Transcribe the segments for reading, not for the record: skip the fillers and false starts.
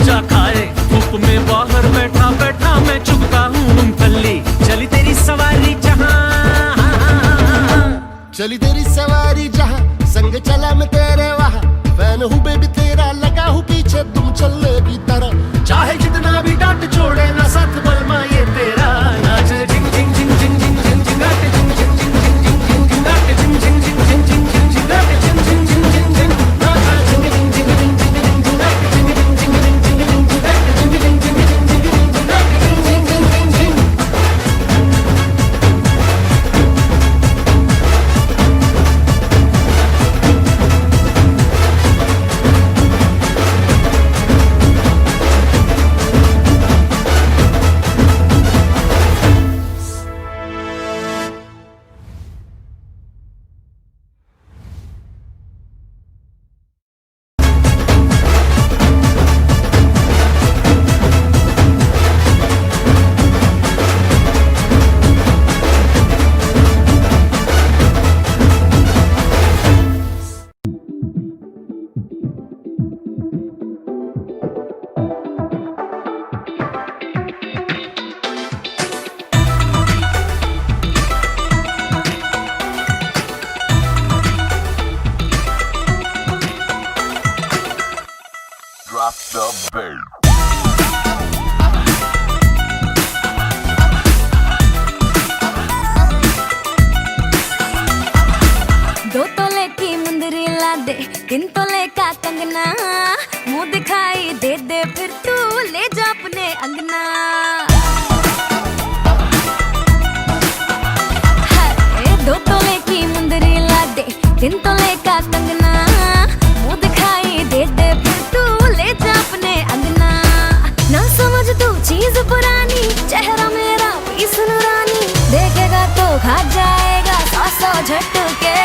मजा खाए। धूप में बाहर बैठा बैठा मैं चुगता हूँ मूंगफली। चली तेरी सवारी जहाँ, चली तेरी सवारी जहाँ, संग चला मैं तेरे वहाँ। फैन हूँ बेबी तेरा, लगा हूँ पीछे तुम चलने की तरह। चाहे जितना भी डांट छोड़े ना साथ बलमा ये तेरा। नाच झिंग झिंग झिंग झिंग झिंग झिंग झिंग नाच झिंग झिंग झिंग झिंग झिंग झिंग झिंग नाच झिंग झिंग झिंग झिंग झिंग झिंग झिंग नाच झिंग झिंग झिंग झिंग झिंग नाच झिंग झिंग झिंग झिंग झिंग झिंग नाच झिंग झिंग झिंग झिंग झिंग झिंग नाच झिंग झिंग झिंग झिंग झिंग झिंग नाच झिंग झिंग झिंग झिंग। Drop the beat. दो तोले की मुंदरी ला दे, 3 तोले का कंगना। मुंह दिखाई दे दे फिर तू ले जा अपने अंगना। हाय 2 तोले की मुंदरी ला दे, 3 तोले का कंगना। मुंह दिखाई दे दे फिर तू ले जा अपने अंगना। ना समझ तू चीज पुरानी, चेहरा मेरा पीस नूरानी। देखेगा तो खा जाएगा 100 झटके।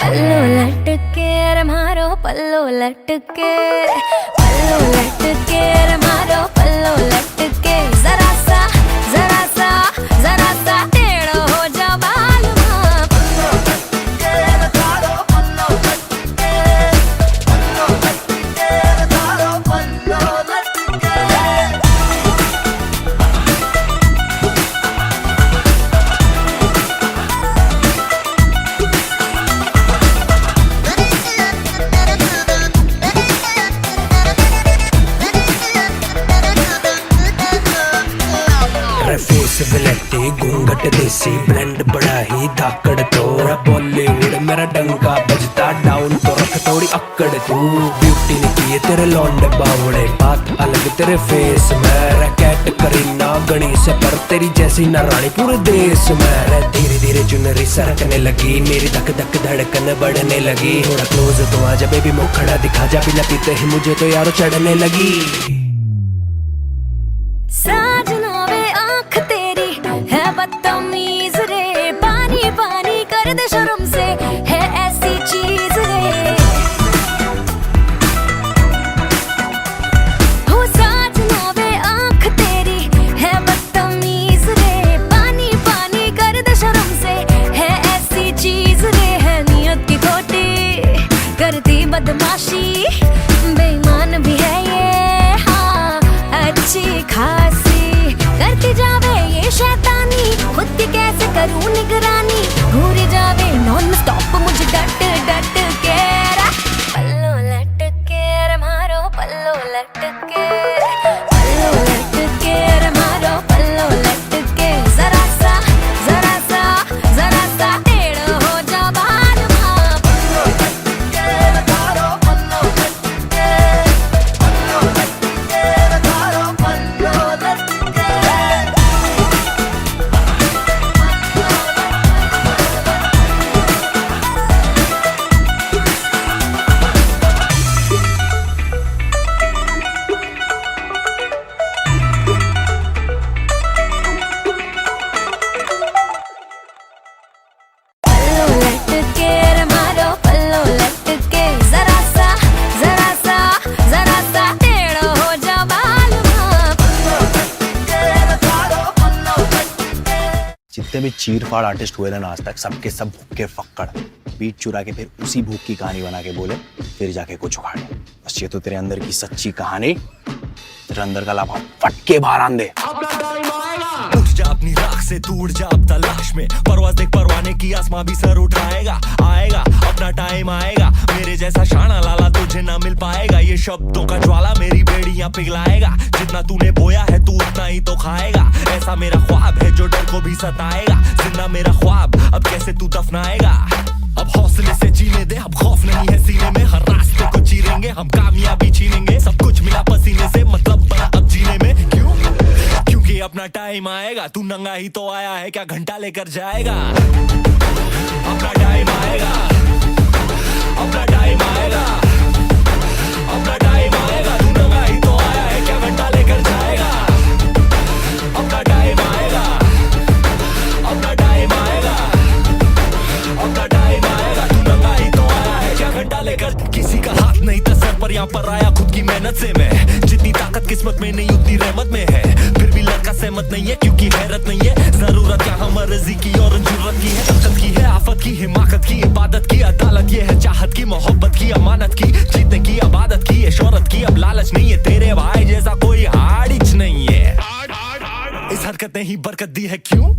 पल्लू लटके रे मारो पल्लू लटके, पल्लू लटके रे मारो पल्लू लटके। जरा सा टेढ़ो हो जा बालमा। पल्लू लटके रे मारो पल्लू लटके, पल्लू लटके रे मारो पल्लू लटके। फेस विलेटी घूंघट देसी ब्लेंड बड़ा ही धाकड़ तोरा। बॉलीवुड मेरा डंका बजता, डाउन तो रख थोड़ी अक्कड़ तू। ब्यूटी ने किए तेरे लौंडे बावड़े, बात अलग तेरे फेस में। रैकेट करीना गणेश पर तेरी जैसी ना रानी पूरे देश में। धीरे धीरे चुनरी सरकने लगी, मेरी धक धक धड़कन बढ़ने लगी। थोड़ा क्लोज तो आजा बेबी, मुखड़ा दिखा जा। बिना पीते ही मुझे तो यारो चढ़ने लगी। साजना वे आँख तेरी है बदतमीज रे। पानी पानी कर दे शर्म से, है ऐसी चीज रे। हो साजना वे आँख तेरी है बदतमीज रे। पानी पानी कर दे शर्म से, है ऐसी चीज रे। है नियत की खोटी करती बदमाशी, बेईमान भी है ये हाँ अच्छी खासी। करती जावे ये शैतानी, खुद की कैसे करूं निगरानी। घूरी जावे नॉन स्टॉप मुझे डट डट के। पल्लू लटके रे मारो पल्लू लटके, पल्लू लटके रे मारो पल्लू लटके। जरा सा टेढ़ो हो जा बालमा। पल्लू लटके रे मारो पल्लू लटके, पल्लू लटके रे मारो पल्लू लटके। जितने भी चीर फाड़ आर्टिस्ट हुए ना आज तक, सबके सब भूखे फक्कड़ बीट चुरा के फिर उसी भूख की कहानी बना के बोले, फिर जाके कुछ उखाड़े। बस ये तो तेरे अंदर की सच्ची कहानी तेरे अंदर का लाभा फट के बाहर आन दे। उठ जा अपनी राख से, तू उड़ जा अब तलाश में, परवाज देख परवाने की, आसमां भी सर उठाएगा। आएगा अपना टाइम आएगा, मेरे जैसा शाना लाला तुझे ना मिल पाएगा। ये शब्दों का ज्वाला मेरी बेड़ियां पिघलाएगा, जितना तूने बोया है तू उतना ही तो खाएगा। ऐसा मेरा ख्वाब है जो डर को भी सताएगा, जिंदा मेरा ख्वाब अब कैसे तू दफनाएगा। अब हौसले से जीने दे, अब खौफ नहीं है सीने में, हर रास्ते को चीरेंगे हम, कामयाबी छीनेंगे। सब कुछ मिला पसीने से, मतलब बना अब जीने में। क्यों? क्योंकि अपना टाइम आएगा, तू नंगा ही तो आया है, क्या घंटा लेकर जाएगा। अपना टाइम आएगा, अपना टाइम आएगा, अपना टाइम आएगा, तू नंगा ही तो आया है, क्या घंटा लेकर जाएगा। अपना टाइम आएगा, अपना टाइम आएगा, अपना टाइम आएगा, तू नंगा ही तो आया है, क्या घंटा लेकर। किसी का हाथ नहीं था सर पर, यहाँ पर आया खुद की मेहनत से मैं। जितनी ताकत किस्मत में नहीं उतनी रहमत में है, फिर भी लड़का सहमत नहीं है क्योंकि हैरत नहीं है। जरूरत यहाँ मर्जी की और जरूरत की है, ताकत की है, आफत की, हिमाकत की, इबादत की, अदालत ये है, चाहत की, मोहब्बत की, अमानत की, जीतने की, आबादत की, ये शोहरत की। अब लालच नहीं है, तेरे भाई जैसा कोई हाड़िच नहीं है। इस हरकत ने ही बरकत दी है, क्यों?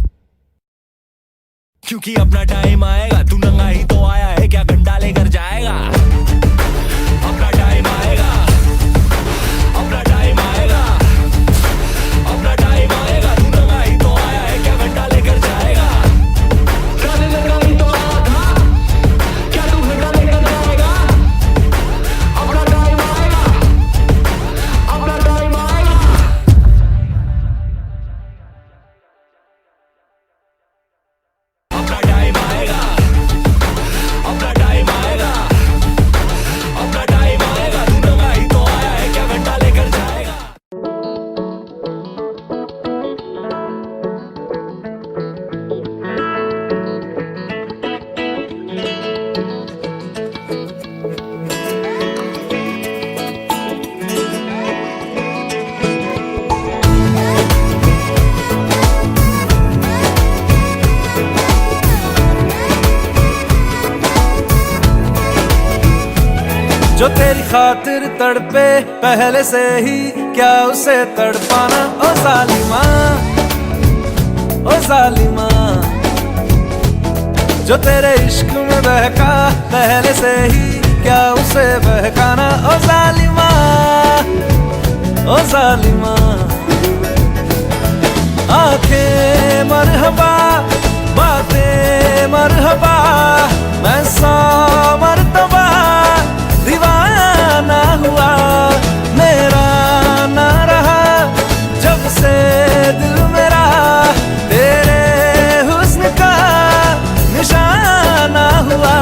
क्योंकि अपना टाइम आएगा, तू नंगा ही तो आया है, क्या घंटा लेकर जाएगा। अपना टाइम आएगा, अपना टाइम आएगा, अपना टाइम आएगा, तू नंगा ही तो आया है, क्या घंटा लेकर जाएगा। क्या नंगा ही तो आया था, क्या तू घंटा लेकर जाएगा। अपना टाइम आएगा, अपना टाइम आएगा, अपना टाइम आएगा, अपना टाइम आएगा, अपना टाइम आएगा, तू नंगा ही तो आया है, क्या घंटा लेकर जाएगा। जो तेरी खातिर तड़पे पहले से ही, क्या उसे तड़पाना। ओ जालिमा, ओ जालिमा, जो तेरे इश्क में बहका पहले से ही, क्या उसे बहकाना। ओ जालिमा, ओ जालिमा, आंखें मरहबा, बातें मरहबा, मैं 100 मरतबा दीवाना हुआ, मेरा ना रहा जब से दिल मेरा, तेरे हुस्न का निशाना हुआ।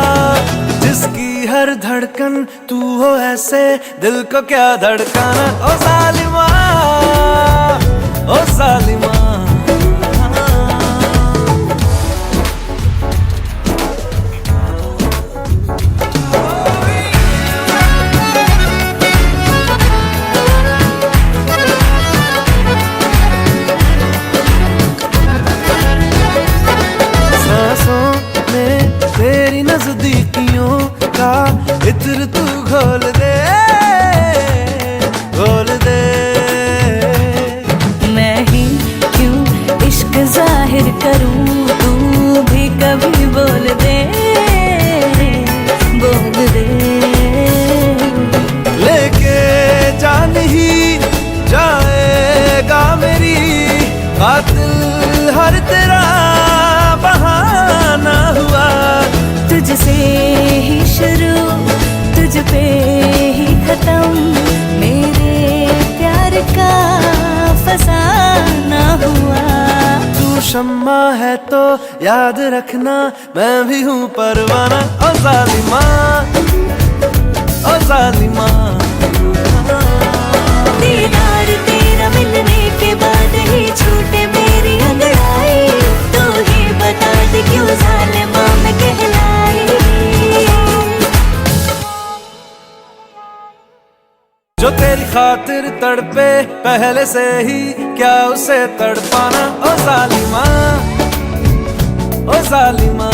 जिसकी हर धड़कन तू हो, ऐसे दिल को क्या धड़काना। ओ जालिमा, ओ जालिमा, तेरी नजदीकियों का इत्र तू घोल दे, घोल दे। मैं ही क्यों इश्क जाहिर करूं, तू भी कभी बोल दे, बोल दे। लेके जान ही जाएगा मेरी, कातिल हर तेरा बहाना हुआ। तुझसे ही शुरू, तुझ पे ही खत्म, मेरे प्यार का फसाना हुआ। तू शम्मा है तो याद रखना, मैं भी हूँ परवाना। ओ जालिमा, ओ जालिमा, दीदार तेरा मिलने के बाद ही छूटे मेरी अंगड़ाई, तू ही बता दे क्यों जालिमा मैं कहलाई। जो तेरी खातिर तड़पे पहले से ही, क्या उसे तड़पाना। ओ जालिमा, ओ जालिमा,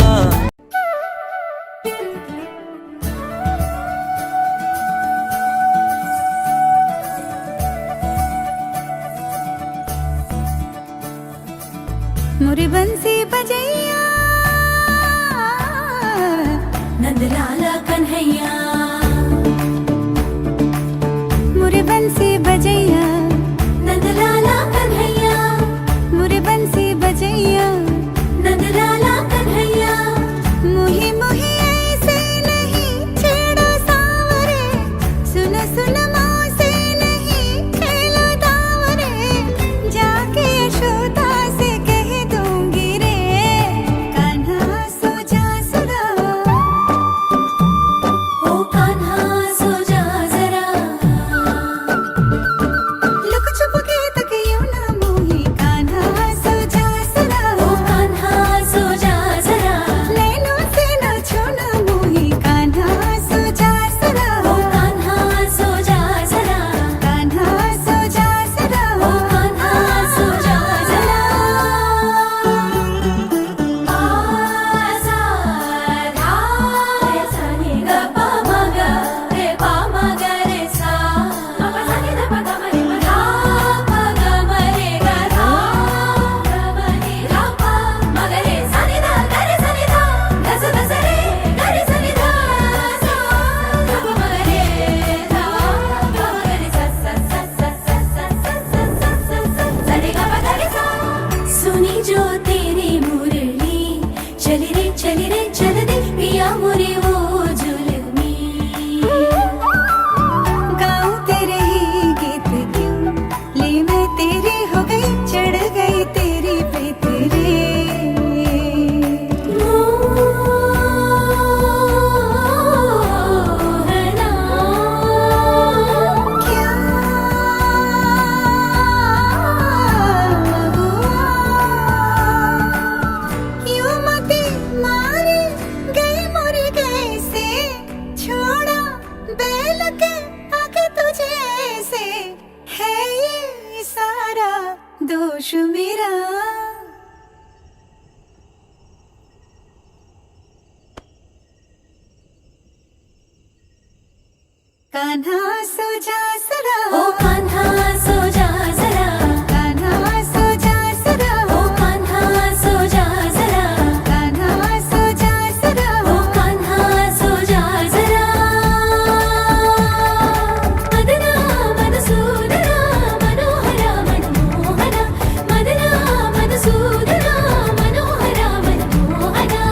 मुझे बंसी बजैया नंदलाला कन्हैया मुझे बंसी बजैया नंदलाला कन्हैया मुझे बंसी बजैया नंदलाला कन्हैया मुही मुही ऐसे नहीं छेड़ो सावरे सुन सुन मौसे नहीं खेलो दावरे जाके यशोदा से कह दूंगी रे कान्हा सो जा जरा ओ कान्हा सो जा जरा लुक छुप के तक यूं ना मोही कान्हा सो जा जरा ओ कान्हा सो जा जरा नैनों से न छूना मोही कान्हा सो जा जरा ओ कान्हा सो जा जरा कान्हा सो जा जरा ओ कान्हा सो जा जरा आजा धा सा नि ग प म ग रे प म ग रे सा प प सा नि ध प ग म रे म धा प ग म रे ग धा ग म नि धा प म ग रे सा नि ध ग रे सा नि ध ग स ग स रे ग रे सा नि ध सा ग प म ग रे धा प म ग रे सा सा सा सा सा सा सा सा सा सा सा रे ग प ग रे सा सुनी जो तेरी मुरली चली रे चल दे पिया मुरी वो जुलमी गाऊं तेरे ही गीत क्यों ले मैं तेरी हो गई चढ़ गई तेरी पे तेरे मोहना क्या हुआ यूं मती मारी गई मोरी कैसे छोड़ा बैल के आगे तुझे ऐसे है ये सारा दोष मेरा कान्हा सो जा जरा ओ कान्हा सो जा जरा कान्हा सो जा जरा ओ कान्हा सो जा जरा कान्हा सो जा जरा ओ कान्हा सो जा जरा मदना मधुसूदना मनोहरा मनमोहना मदना मधुसूदना मनोहरा मनमोहना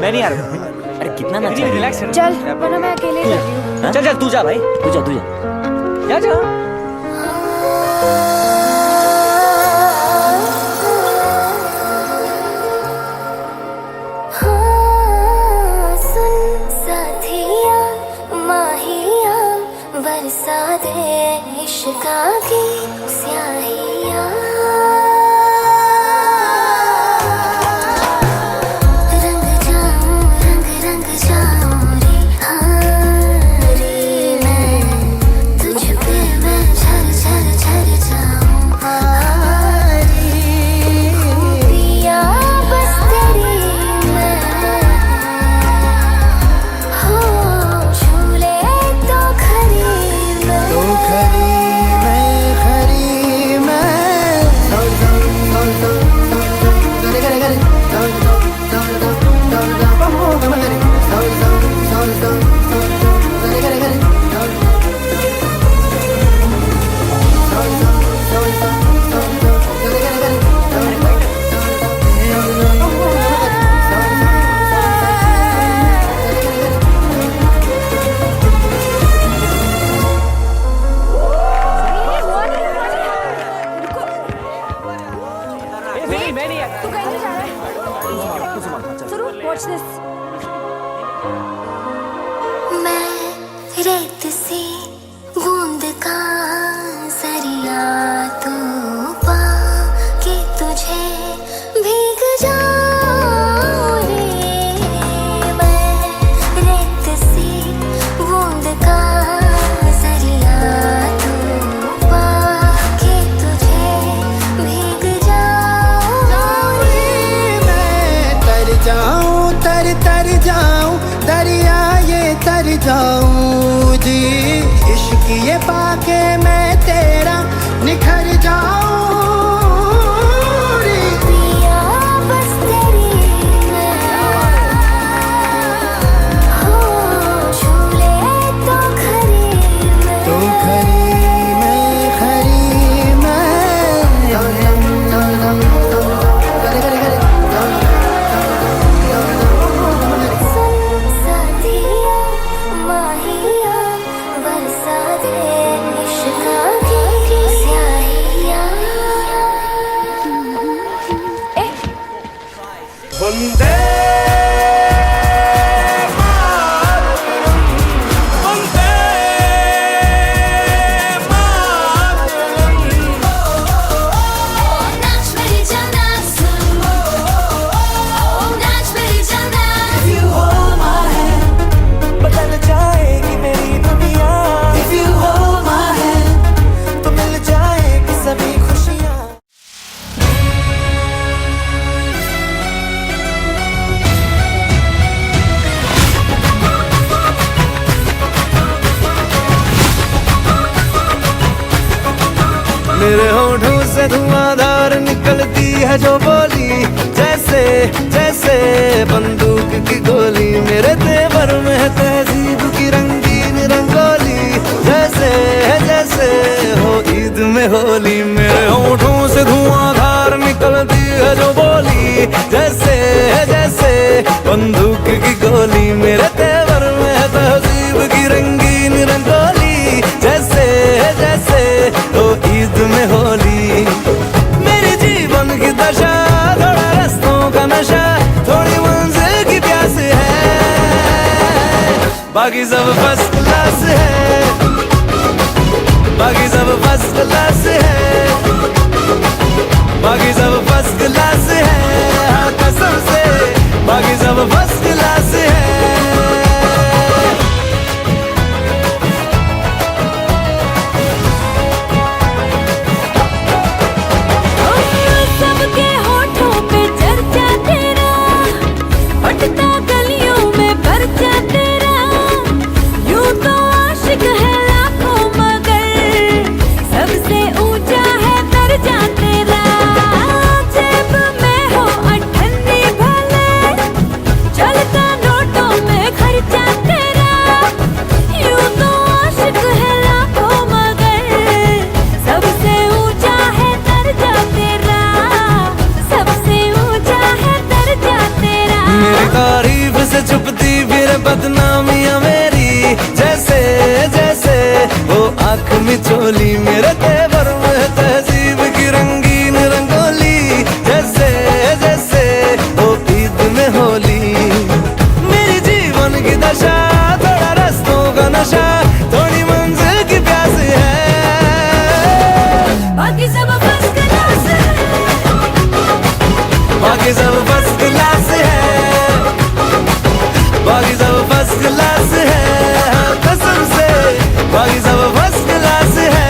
मैं नहीं आ रहा। अरे कितना ना रिलैक्स चल वरना मैं अकेले जा रही हूँ। चल चल तू जा भाई, तू जा जा जा। सुन साथिया माहिया बरसा दे इश्का की स्याहिया तू कहीं मैं तेरा निखर जाऊं रे। पिया बस तेरी मैं हो झूले तो खरी मैं तो खरी मैं साथिया माहिया बरसा दे इश्क़ की स्याहिया। वंदे नाच मेरी जाना सुन, नाच मेरी जाना। बदल जाएगी मेरी दुनिया। If you hold my hand, तो मिल जाएगी सभी खुशियाँ। मेरे होठों से धुआंधार निकलती है जो बोली, जैसे जैसे बंदूक की गोली। मेरे तेवर में है तहजीब की रंगीन रंगोली, जैसे जैसे हो ईद में होली। मेरे होठों से धुआंधार निकलती है जो बोली, जैसे जैसे बंदूक की गोली। मेरे तेवर में है तहजीब की रंगीन रंगोली, जैसे जैसे हो ईद में होली। मेरे जीवन की दशा थोड़ा रस्तों का नशा, थोड़ी मंजिल की प्यास है। बाकी सब फर्स्ट क्लास है, बाकी सब फर्स्ट क्लास है, बाकी सब फर्स्ट क्लास है। हाँ कसम से बाकी सब फर्स्ट क्लास है। सबके होठों पे चर्चा तेरा, बटता गलियों में परचा तेरा। यूं तो आशिक है लाखों मगर सबसे ऊंचा है दर्जा तेरा। जेब में हो अठन्नी भले, चलता नोटों में खर्चा तेरा। यूं तो आशिक है लाखों मगर सबसे ऊंचा है दर्जा तेरा, सबसे ऊंचा है दर्जा तेरा। मेरी तारीफ से छुपती फिर बदनामियां मेरी, जैसे जैसे वो आँख में चोली। मेरे तेवर में तहजीब की रंगीन रंगोली, जैसे जैसे वो ईद में होली। मेरी जीवन की दशा थोड़ा रस्तों का नशा, थोड़ी मंजिल की प्यास है। बाकी सब फर्स्ट क्लास है, बाकी सब फर्स्ट क्लास है, बाकी सब फर्स्ट क्लास है। हाँ कसम से बाकी सब फर्स्ट क्लास है।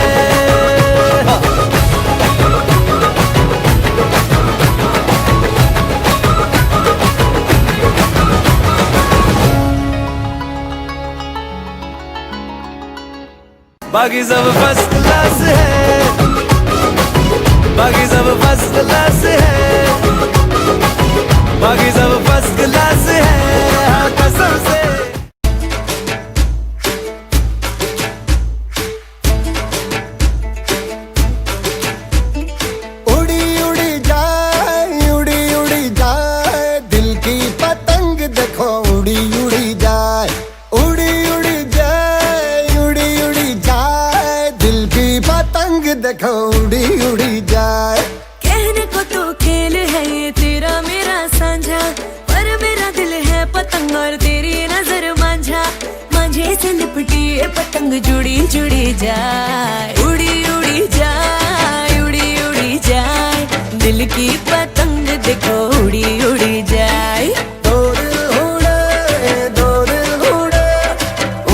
बाकी सब फर्स्ट क्लास है, बाकी सब फर्स्ट क्लास है, बाकी सब फर्स्ट क्लास है। हाँ कसम से उड़ी उड़ी जाए, उड़ी उड़ी जाए, दिल की पतंग देखो उड़ी उड़ी जाए। उड़ी उड़ी जाए, उड़ी उड़ी जाए, दिल की पतंग देखो उड़ी उड़ी जाए। कहने को तो खेल है ये तेरा मेरा साझा, पर मेरा दिल है पतंग और तेरी नजर मांझा। मांझे से लिपटी ये पतंग जुड़ी जुड़ी जाए, उड़ी उड़ी जाए, उड़ी उड़ी जाए। दिल की पतंग देखो उड़ी उड़ी जाए। दो दिल उड़े, दो दिल उड़े,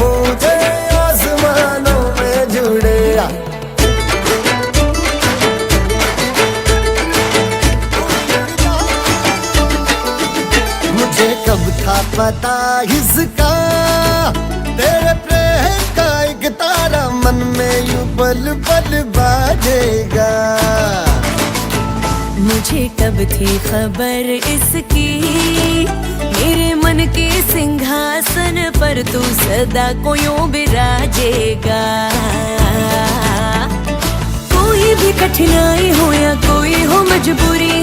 ऊंचे आसमानों में जुड़े। मुझे कब था पता इसका, तेरे प्रेम का एक एक तारा मन में यूं पल पल बाजेगा। मुझे कब थी खबर इसकी, मेरे मन के सिंहासन पर तू सदा को यूं बिराजेगा। कोई भी कठिनाई हो या कोई हो मजबूरी,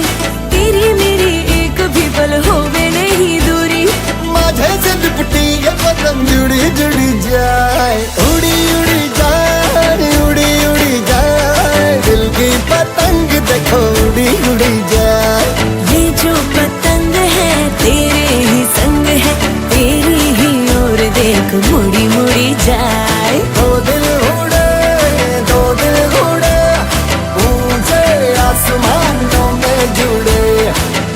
तेरी मेरी एक भी पल होवे नहीं दूरी। माझे से लिपटी ये पतंग जुड़ी जुड़ी जाए, उड़ी उड़ी जाए, उड़ी उड़ी जाए, दिल की पतंग देखो उड़ी उड़ी जाए। ये जो पतंग है तेरे ही संग है, तेरी ही ओर देख मुड़ी मुड़ी जाए। दो दिल उड़े, दो दिल उड़े, ऊंचे आसमानों में जुड़े।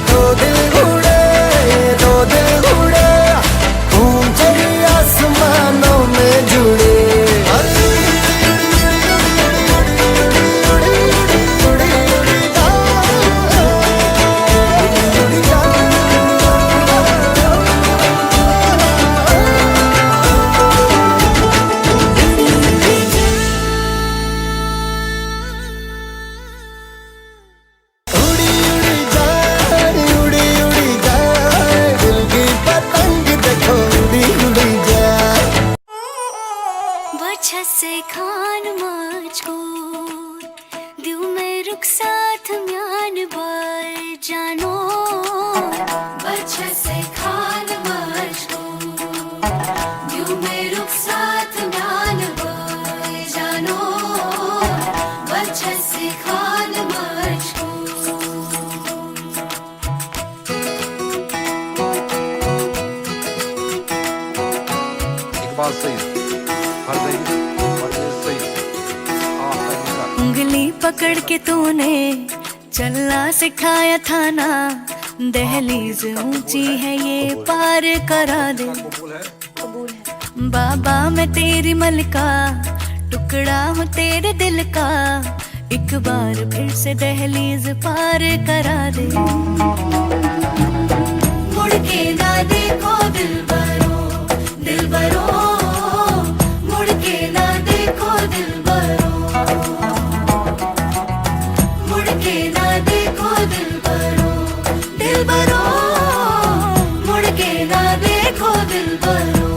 दो दिल उड़े, दो दिल उड़े, ऊंचे आसमानों में जुड़े। से खान मुझको दिल में रुक साथ म्यान बार जानो। बच्चा से खान मुझको दिल में रुक साथ म्यान बार जानो। बच्चा से खान मुझको। इकबाल सही उंगली पकड़ के तूने चलना सिखाया था ना, दहलीज ऊंची है ये पार करा दे। बाबा मैं तेरी मलका, टुकड़ा हूँ तेरे दिल का, एक बार फिर से दहलीज पार करा दे। मुड़ के ना देखो दिलबरो, दिलबरो, मुड़ के ना देखो दिलबरो, मुड़ के ना देखो दिलबरो, दिलबरो, मुड़ के ना देखो दिलबरो।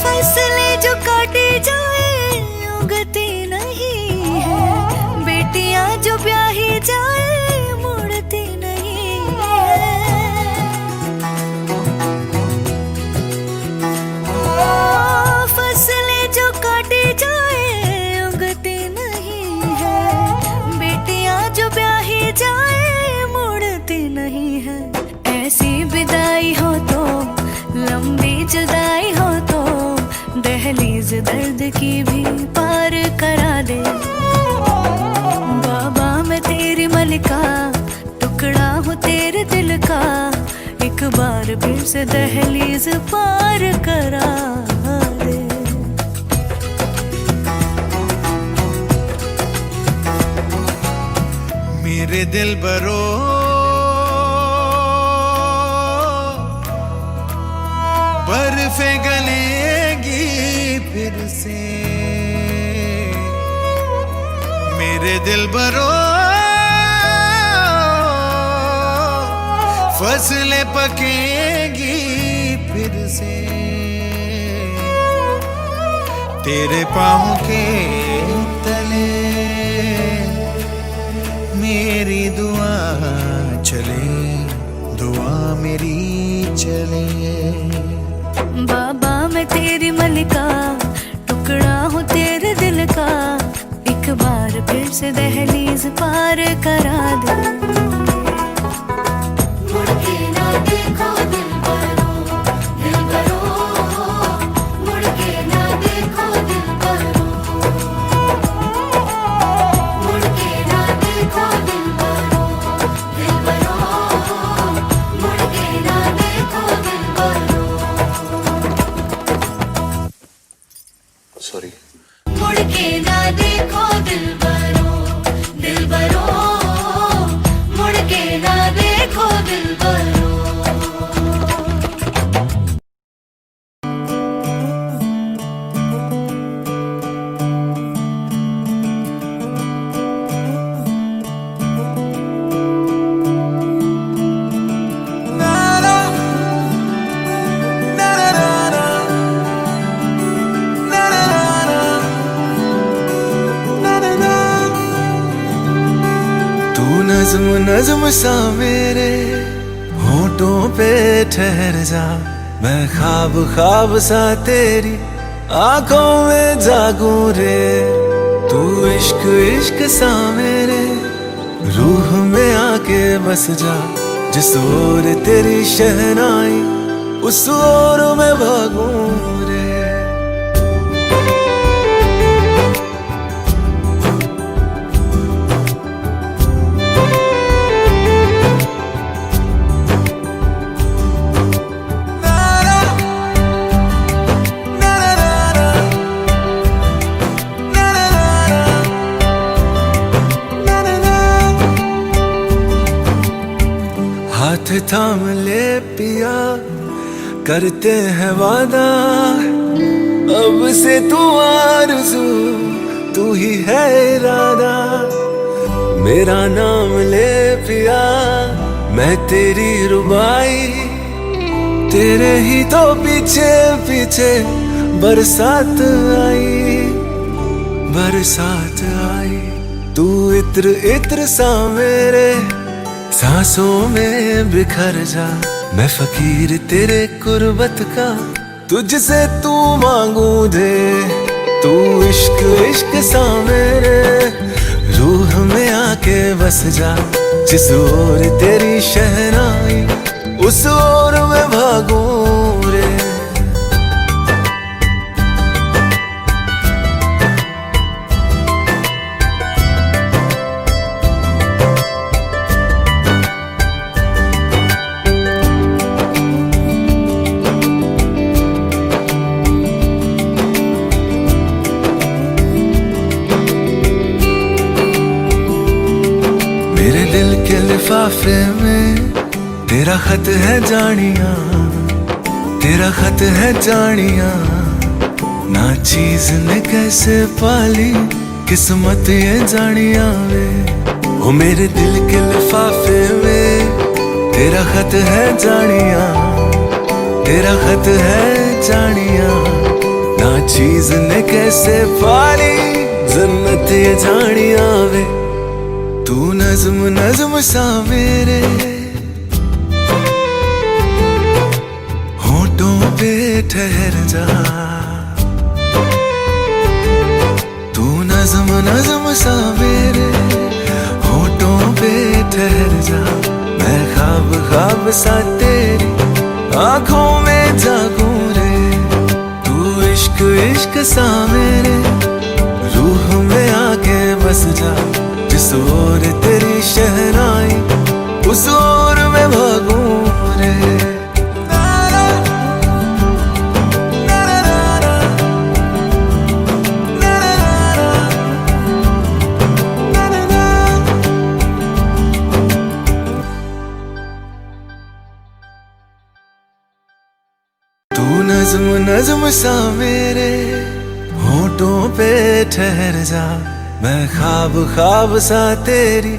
फसलें जो काटी जाए उगती नहीं है, बेटियां जो ब्याही जाए मुड़ती नहीं है। फसलें जो काटी जाए उगती नहीं है, बेटियां जो ब्याही जाए मुड़ती नहीं है। ऐसी विदाई हो तो, लंबी जुदाई हो तो, दहलीज दर्द की भी पार करा दे। बाबा मैं तेरी मलिका, टुकड़ा हूँ तेरे दिल का, एक बार फिर से दहलीज पार करा दे। मेरे दिल बरो बर्फे गलेगी फिर से, मेरे दिल बरो फसलें पकेगी फिर से, तेरे पाँव के तले मेरी दुआ चले, दुआ मेरी चले। बाबा मैं तेरी मलिका, टुकड़ा हूँ तेरे दिल का, एक बार फिर से दहलीज पार करा दे। मुड़ के ना देखो दिलबरो, दिलबरो, मुड़ के ना देखो दिलबरो, मुड़ के ना देखो दिलबरो, दिलबरो, मुड़ के ना देखो दिलबरो। सॉरी। मुड़ के ना देखो दिलबरो। नज्म नज्म सा मेरे होठों पे ठहर जा, मैं ख्वाब ख्वाब सा तेरी आंखों में जागूं रे। तू इश्क इश्क सा मेरे रूह में आके बस जा, जिस ओर तेरी शहनाई उस ओर में भागूं रे। हाथ थाम ले पिया, करते हैं वादा, अब से तू आरज़ू तू ही है इरादा। मेरा नाम ले पिया, मैं तेरी रुबाई, तेरे ही तो पीछे पीछे बरसात आई, बरसात आई। तू इत्र इत्र सा मेरे सांसों में बिखर जा, मैं फकीर तेरे कुर्बत का, तुझसे तू मांगू दे। तू इश्क इश्क सा मेरे रूह में आके बस जा, जिस ओर तेरी शहनाई उस ओर में भागूं रे। मेरे दिल के लिफाफे में तेरा खत है जानिया, तेरा खत है जानिया। ना चीज ने कैसे पाली किस्मत ये जानिया वे। ओ मेरे दिल के लिफाफे में तेरा खत है जानिया, तेरा खत है जानिया। ना चीज ने कैसे पाली जन्नत ये जानिया वे। तू नज्म नज्म सा मेरे होठों पे ठहर जा, तू नज्म नज्म सा मेरे होठों पे ठहर जा। मैं ख्वाब ख्वाब सा तेरी आंखों में जागूं रे। तू इश्क इश्क सा मेरे रूह में आके बस जा, जिस ओर तेरी शहनाई उस ओर में भागूं रे। तू नज्म नज्म सा मेरे होठों पे ठहर जा, मैं ख्वाब ख्वाब सा तेरी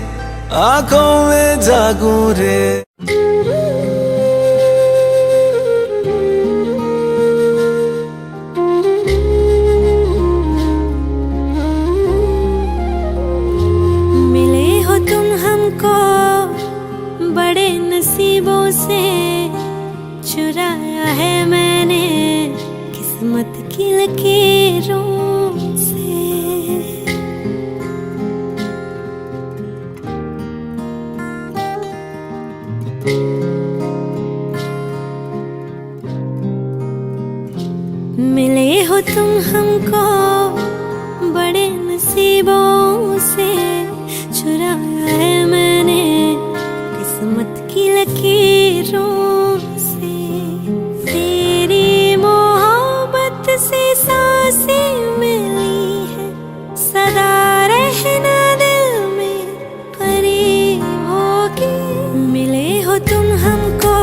आंखों में जागूं रे। मिले हो तुम हमको बड़े नसीबों से, चुराया है मैंने किस्मत की लकीरों से। मिले हो तुम हमको बड़े नसीबों से, चुराया है मैंने किस्मत की लकीरों से। तेरी मोहब्बत से सांसें मिली है, सदा रहना दिल में करीब होके। मिले हो तुम हमको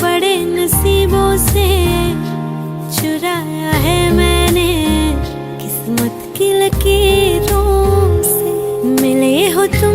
बड़े नसीबों से, चुराया है मैंने किस्मत की लकीरों से। मिले हो तुम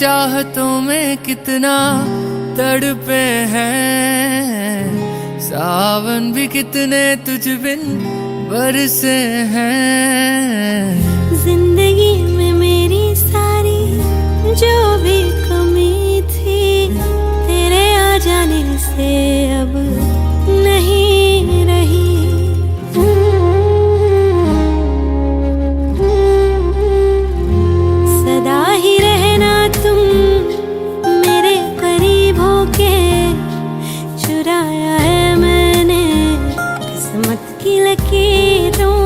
चाहतों में कितना तड़पे हैं, सावन भी कितने तुझ बिन बरसे हैं। जिंदगी में मेरी सारी जो भी कमी थी, तेरे आ जाने से अब नहीं रही। सदा ही रहना तुम मेरे करीब होके, चुराया है मैंने किस्मत की लकीरों।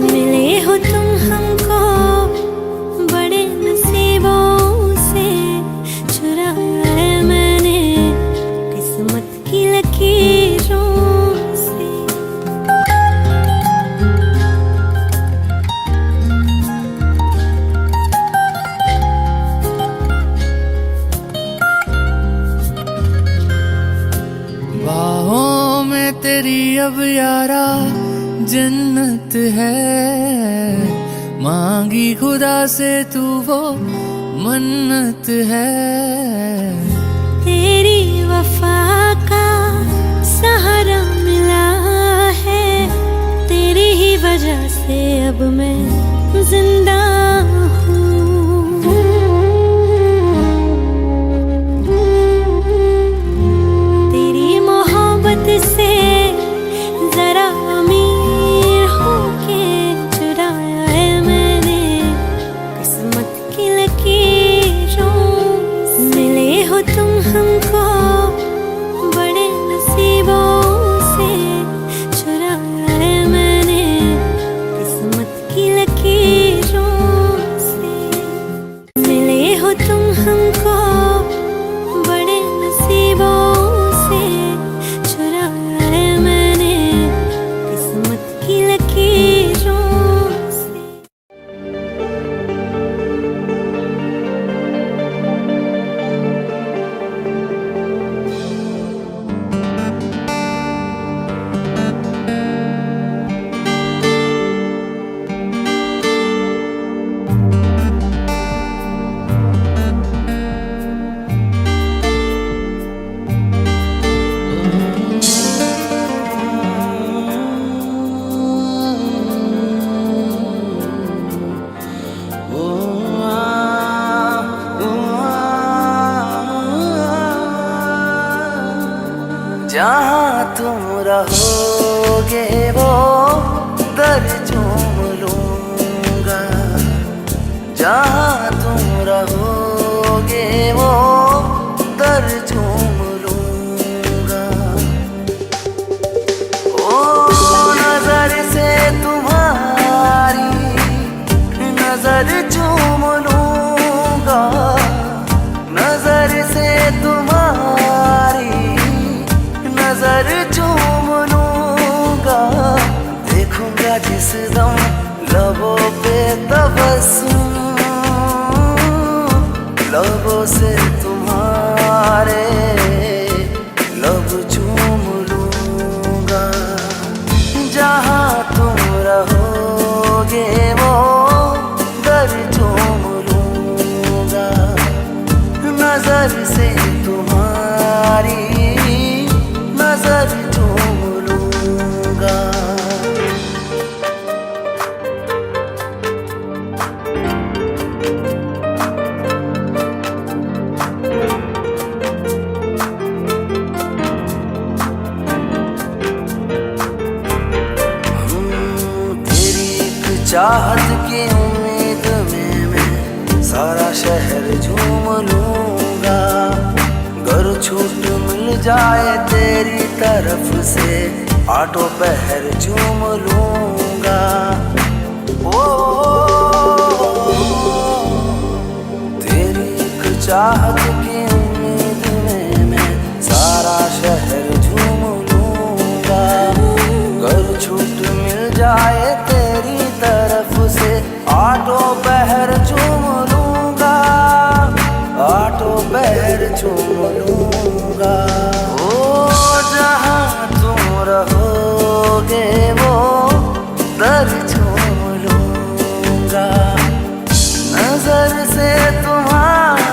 मिले हो तुम हमको बड़े नसीबों से, चुराया है मैंने किस्मत की लकीरों से। बाहों में तेरी अब यारा जन्नत है, मांगी खुदा से तू वो मन्नत है। तेरी वफा का सहारा मिला है, तेरी ही वजह से अब मैं जिंदा हूँ। तेरी मोहब्बत से जरा अमीर होके, चुराया है मैंने किस्मत की लकीरों। मिले हो तुम हमको बड़े नसीबों से, चुराया है मैंने किस्मत की लकीरों से। मिले हो तुम हमको बड़े नसीबों से, चुराया है मैंने किस्मत की लकीरों से। जहाँ तुम रहोगे वो दर चूम लूंगा, जहाँ तुम रहोगे वो दर चूम लूंगा। ओ नजर से तुम्हारी नजर चूम लूंगा, नजर से तुम्हारी नजर चूम लूंगा। देखूंगा जिस दम लबों पे तबस्सुम, लबों से तुम्हारे लब चूम लूंगा। जहाँ तुम रहोगे वो दर चूम लूंगा, नजर से तुम्हारी नजर चूम लूंगा। तेरी एक चाहत की उम्मीद में मैं सारा शहर झूम लूंगा। गर छूट मिल जाए तेरी तरफ से, आठों पहर झूम लूंगा। ओ तेरी एक चाहत की उम्मीद में मैं सारा शहर झूम लूंगा। गर छूट मिल जाए तेरी तरफ से, आठों पहर झूम लूंगा, आठों पहर झूम लूंगा। ओ जहाँ तुम रहोगे वो दर झूम लूंगा, नजर से तुम्हारा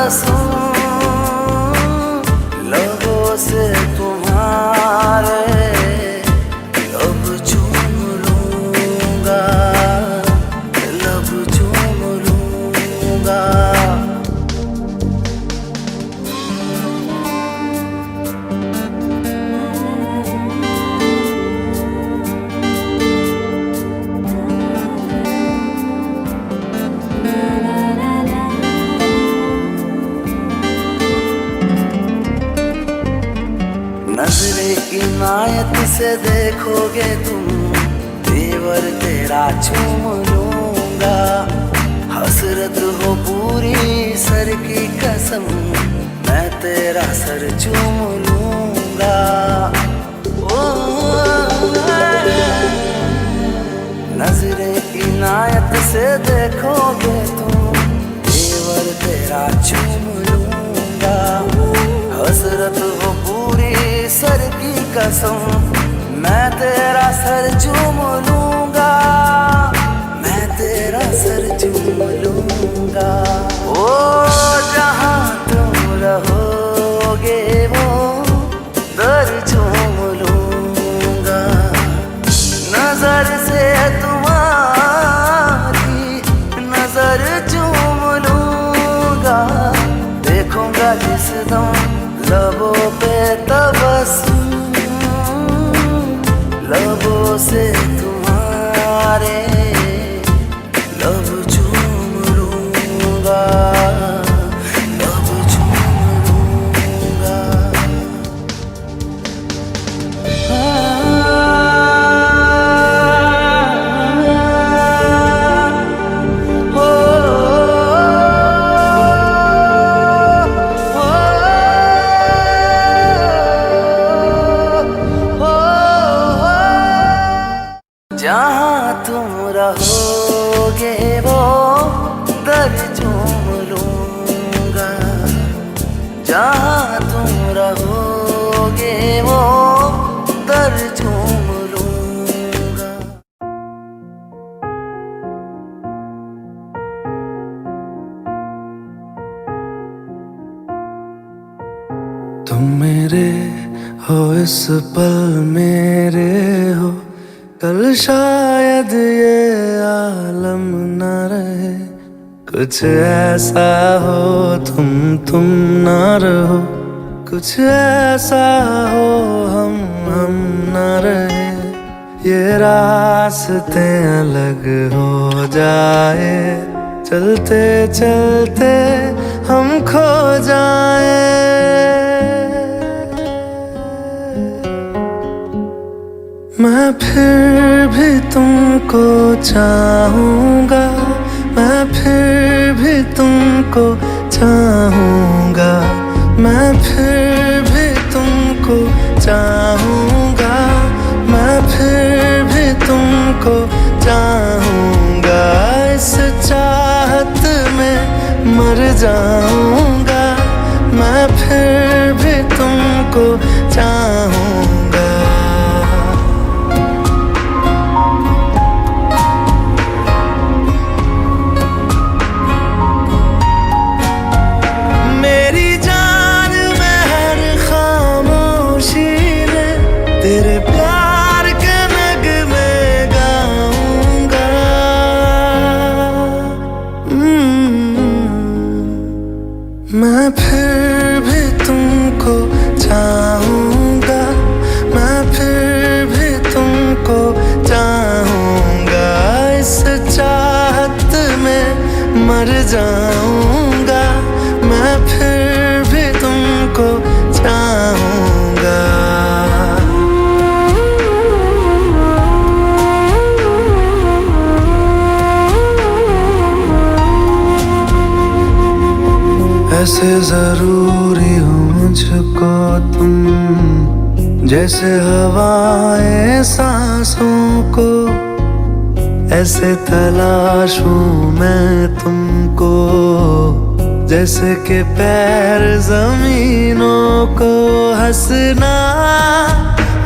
बसूं लबों से तुम्हारे लब चूम लूंगा, लब चूम लूंगा। नजरे इनायत से देखोगे तुम, तेवर तेरा चूम लूंगा। हसरत हो पूरी सर की कसम, मैं तेरा सर चूम लूंगा। ओ नजरे इनायत से देखोगे तुम, तेवर तेरा चूम लूंगा। हसरत हो पूरी सर की कसम, मैं तेरा सर चूम लूंगा, मैं तेरा सर चूम लूंगा। ओ जहां तुम रहोगे वो दर चूम लूंगा। नजर से तुम्हारी नजर चूम लूंगा। देखूंगा जिस दम लबों पे तबस्सुम, लबों से तुम्हारे लब चूम लूंगा, लब चूम लूंगा। जहाँ तुम रहोगे वो दर चूम लूंगा। जहाँ तुम रहोगे वो दर चूम लूंगा। तुम मेरे हो इस पल मेरे हो, कल शायद ये आलम न रहे। कुछ ऐसा हो तुम न रहो, कुछ ऐसा हो हम न रहे। ये रास्ते अलग हो जाए, चलते चलते हम खो जाए। मैं फिर भी तुमको चाहूँगा, मैं फिर भी तुमको चाहूँगा, मैं फिर भी तुमको चाहूँगा, मैं फिर भी तुमको चाहूँगा। इस चाहत में मर जाऊँगा, मैं फिर भी तुमको चाहूँगा। तेरे प्यार के नगमे गाऊंगा। मैं फिर भी तुमको चाहूँगा, मैं फिर भी तुमको चाहूँगा। इस चाहत में मर जाऊँगा, मैं फिर भी तुमको चाहूँगा। ऐसे जरूरी हो मुझको तुम, जैसे हवाएं सांसों को। ऐसे तलाशूं मैं तुमको, जैसे कि पैर जमीनों को। हंसना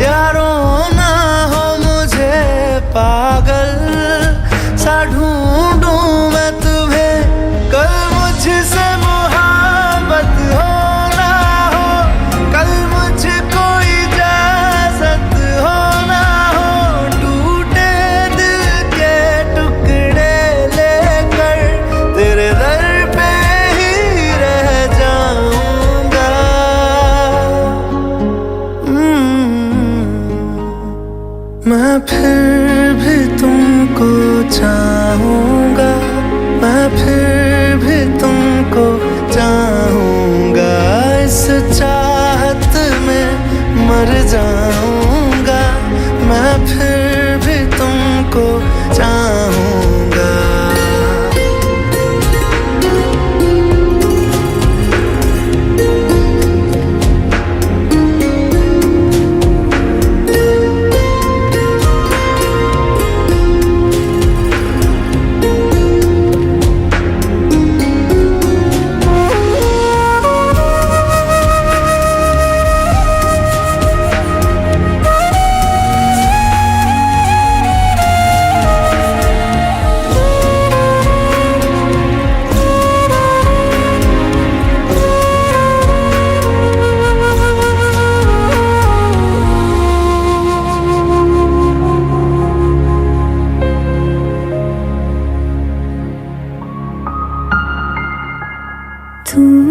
या रोना हो मुझे पागल सा ढूंढूं मैं तुम्हें। कल मुझसे मुहाबत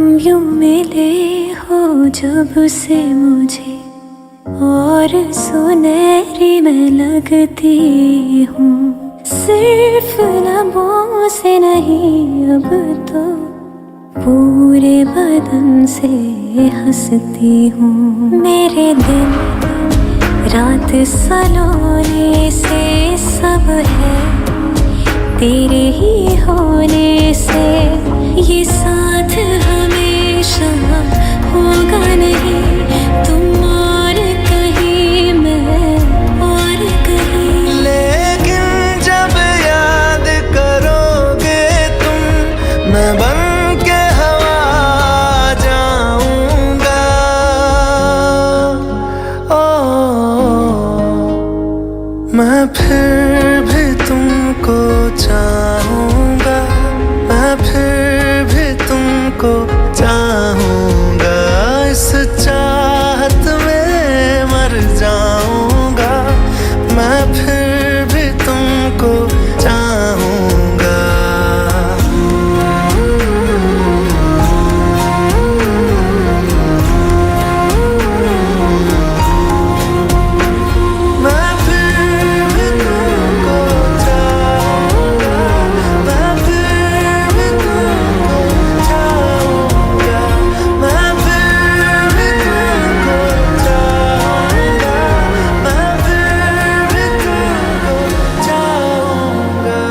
यूं मिले हो जब से मुझे और सुनहरी मैं लगती हूँ, सिर्फ लबों से नहीं अब तो पूरे बदन से हंसती हूँ। मेरे दिन रात सलोने से सब है तेरे ही होने से, ये साथ हमेशा होगा नहीं, तुम और कहीं मैं और कहीं। लेकिन जब याद करोगे तुम, मैं बन के हवा जाऊंगा। मैं फिर भी तुमको चाहूंगा, मैं फिर भी तुमको चाहूंगा, इस चाहत में मर जाऊंगा, मैं फिर भी तुमको चाहूंगा। मैं फिर भी तुमको चाहूंगा, मैं फिर भी तुमको चाहूंगा, मैं फिर भी तुमको चाहूंगा, मैं फिर भी तुमको चाहूंगा।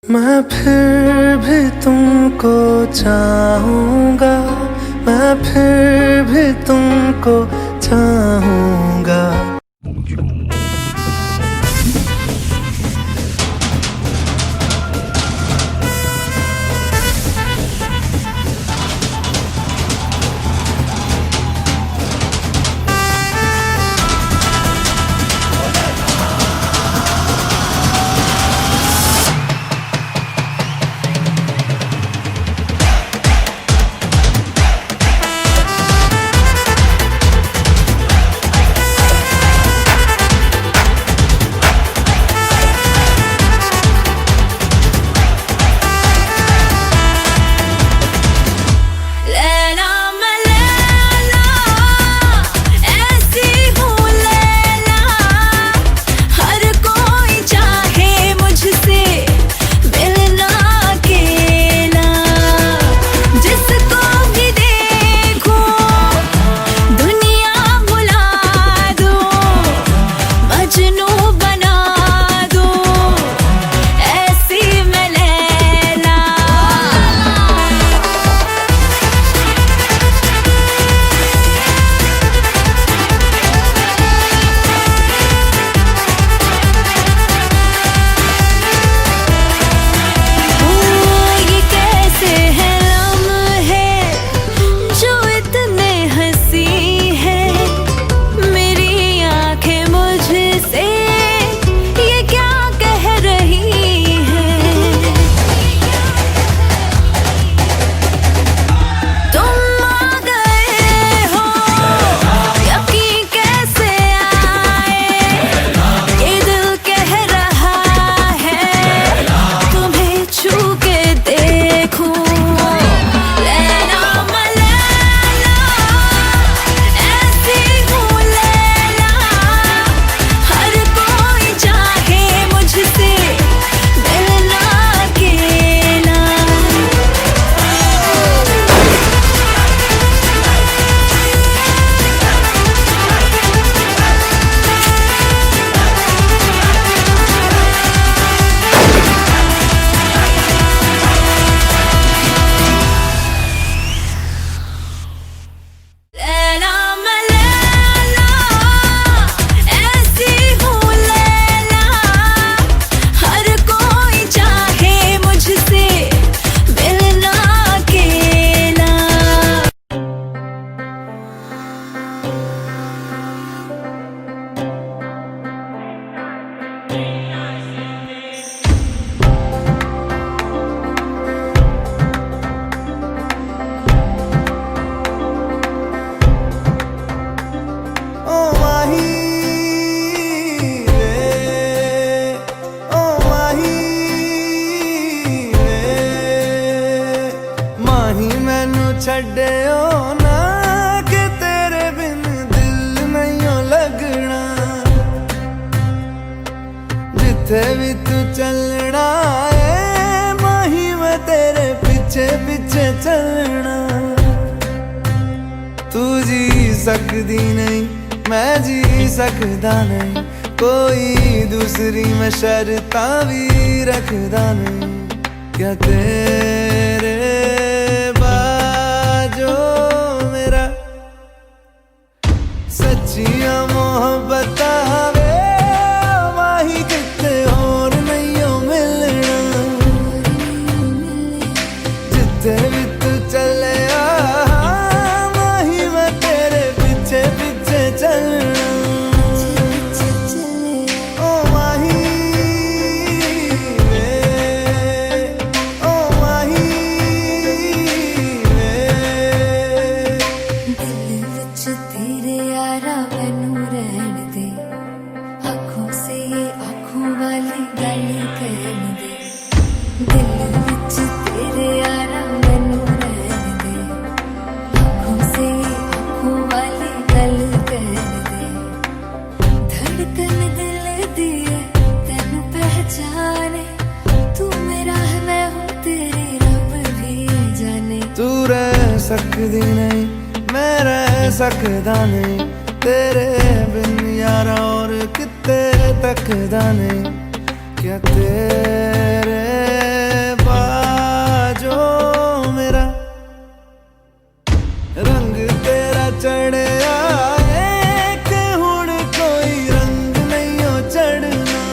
मैं फिर भी तुमको चाहूंगा, मैं फिर भी तुमको चाहूंगा। छड्डियो ना कि तेरे बिन दिल नहीं लगना जिथे भी तू चलना है माही मैं तेरे पीछे पीछे चलना तू जी सकदी नहीं मैं जी सकदा नहीं कोई दूसरी मैं शर्तां भी रखदा नहीं क्या तेरे बाजो मेरा सच्चियां मोहब्बत वे माही किते और नहीं हो मिलना जिथे भी तू चले माही मैं तेरे पीछे पीछे चलना ओ माही वे ओ माही वे दिल विच तेरे यारा मैनू रहन दे आँखों से आँखों वाली गल कहन दे दिल विच तेरे यारा मैनू रहन दे आँखों से आँखों वाली गल कहन दे धड़कन दिल दी है तेनू पहचाने तू मेरा है मैं हूँ तेरी रब भी जाने तू रह सकदी नहीं मैं रह सकदा नहीं तेरे बिन यारा और किते तकदा नहीं क्या तेरे बाजो मेरा रंग तेरा चढ़िया है कि हुण कोई रंग नहीं हो चढ़ना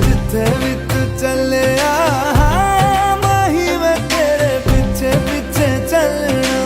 जिथे भी तू चले माही मैं तेरे पीछे पीछे चलना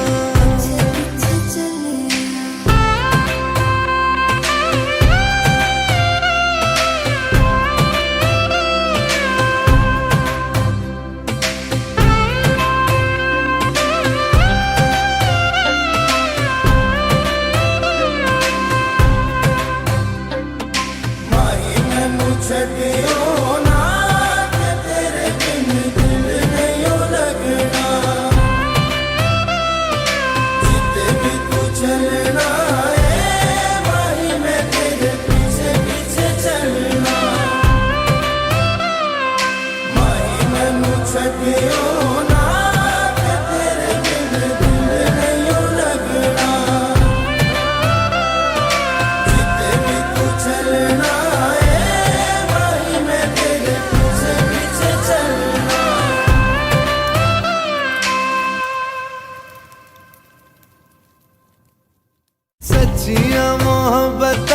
सच्चियां मोहब्बत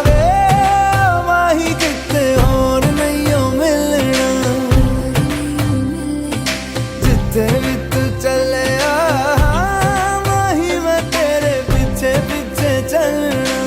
वे माही किते और नहीं हो मिलना जिथे भी तू चले माही मैं तेरे पीछे पीछे चलना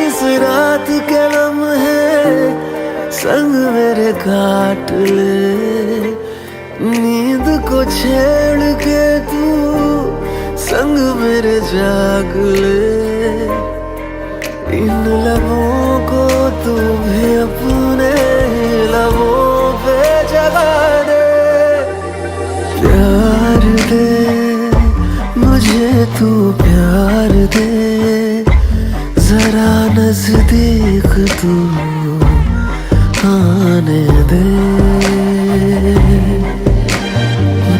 इस रात के लम्हे संग मेरे काट ले नींद को छेड़ के तू संग मेरे जाग ले इन लबों को तू भी अपने लबों पे जगा दे प्यार दे मुझे तू प्यार दे जरा नजदीक तू आने दे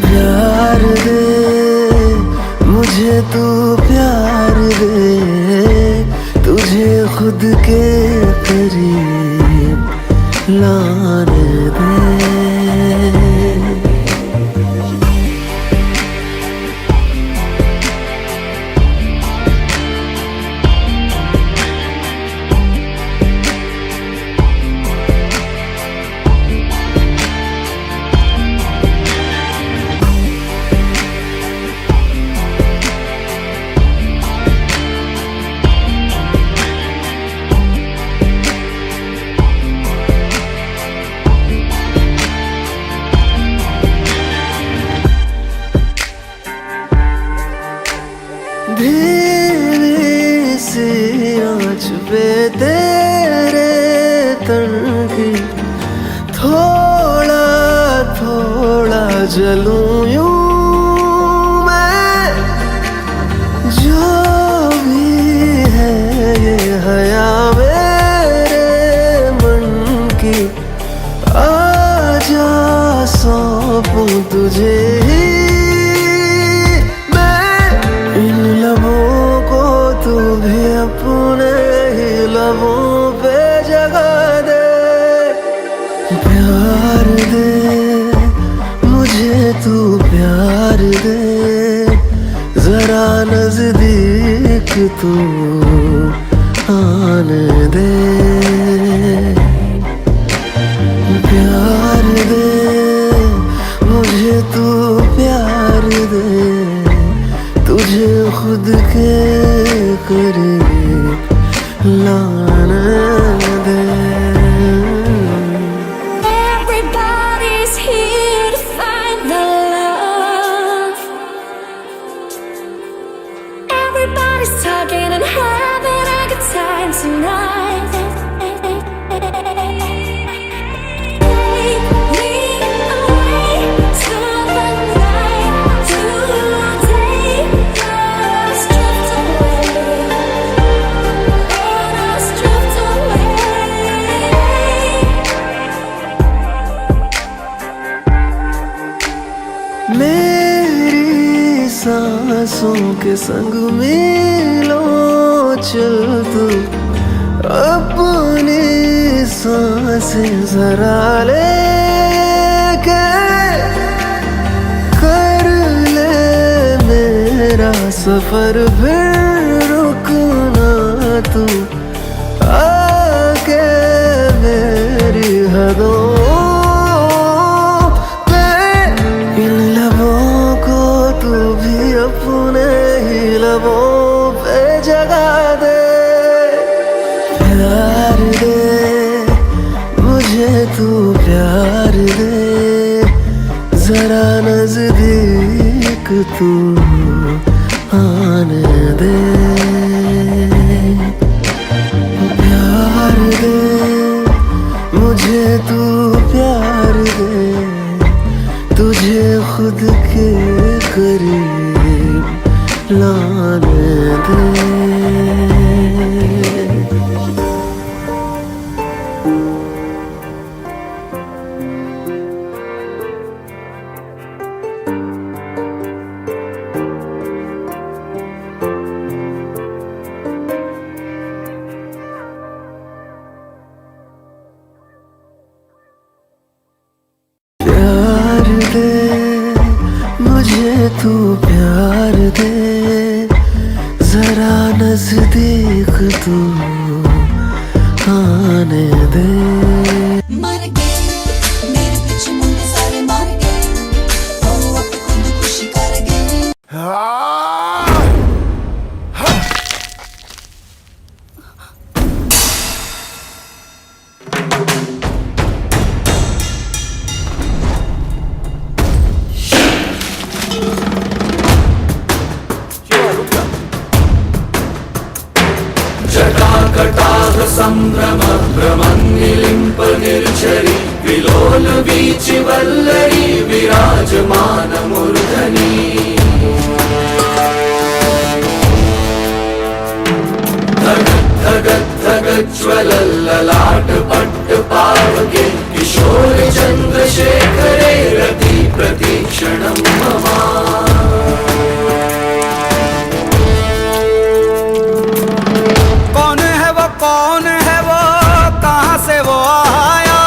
प्यार दे मुझे तू प्यार दे तुझे खुद के करीब लाने दे पे तेरे तन की थोड़ा थोड़ा जलूं यूं मैं, जो भी है ये हया मेरे मन की, आजा सौंपूं तुझे ही मैं। इन लबों को तू भी अपने ही लबों पे जगा दे, प्यार दे मुझे तू, प्यार दे जरा नजदीक तू आने दे, प्यार दे मुझे तू, प्यार दे तुझे खुद के करीब लाने दे। Everybody's here to find the love. Everybody's talking and having a good time tonight. Take me away to the night. Today, let's drift away. Let us drift away. मेरी सांसों के संग मिलो चल तू, अपनी सांसें जरा ले के कर ले मेरा सफर, फिर रुकना तू आके मेरी हदों में। इन लबों को तू भी अपने ही लबों पे जगा दे, प्यार दे मुझे तू, प्यार दे जरा नजदीक तू आने दे, प्यार दे मुझे तू, प्यार दे तुझे खुद के करीब लाने दे। प्यार दे मुझे तू, प्यार दे जरा नजदीक तू आने दे। मर गए मेरे पीछे मुन्ने सारे मर गए, ओ अब खुदकुशी कर गए। जटाकटाह संभ्रम भ्रमन्निलिम्प निर्झरि, विलोल वीचि वल्लरी विराजमान मूर्धनि। धगत् धगत् धगत् ज्वलल्ललाट पट्ट पावके, किशोर चन्द्रशेखरे रति प्रतीक्षणं मम। कौन है वो कहाँ से वो आया,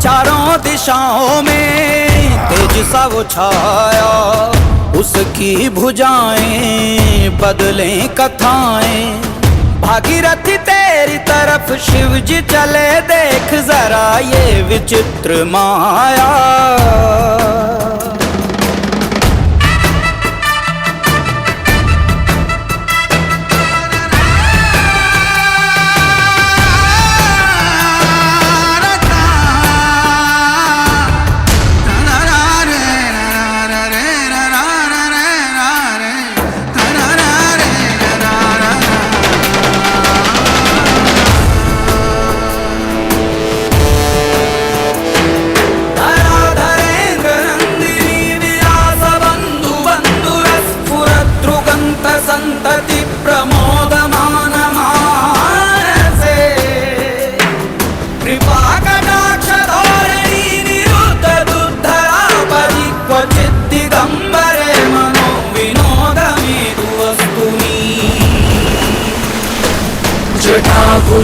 चारों दिशाओं में तेज सा वो छाया, उसकी भुजाएं बदलें कथाएं, भागीरथी तेरी तरफ शिव जी चले, देख जरा ये विचित्र माया।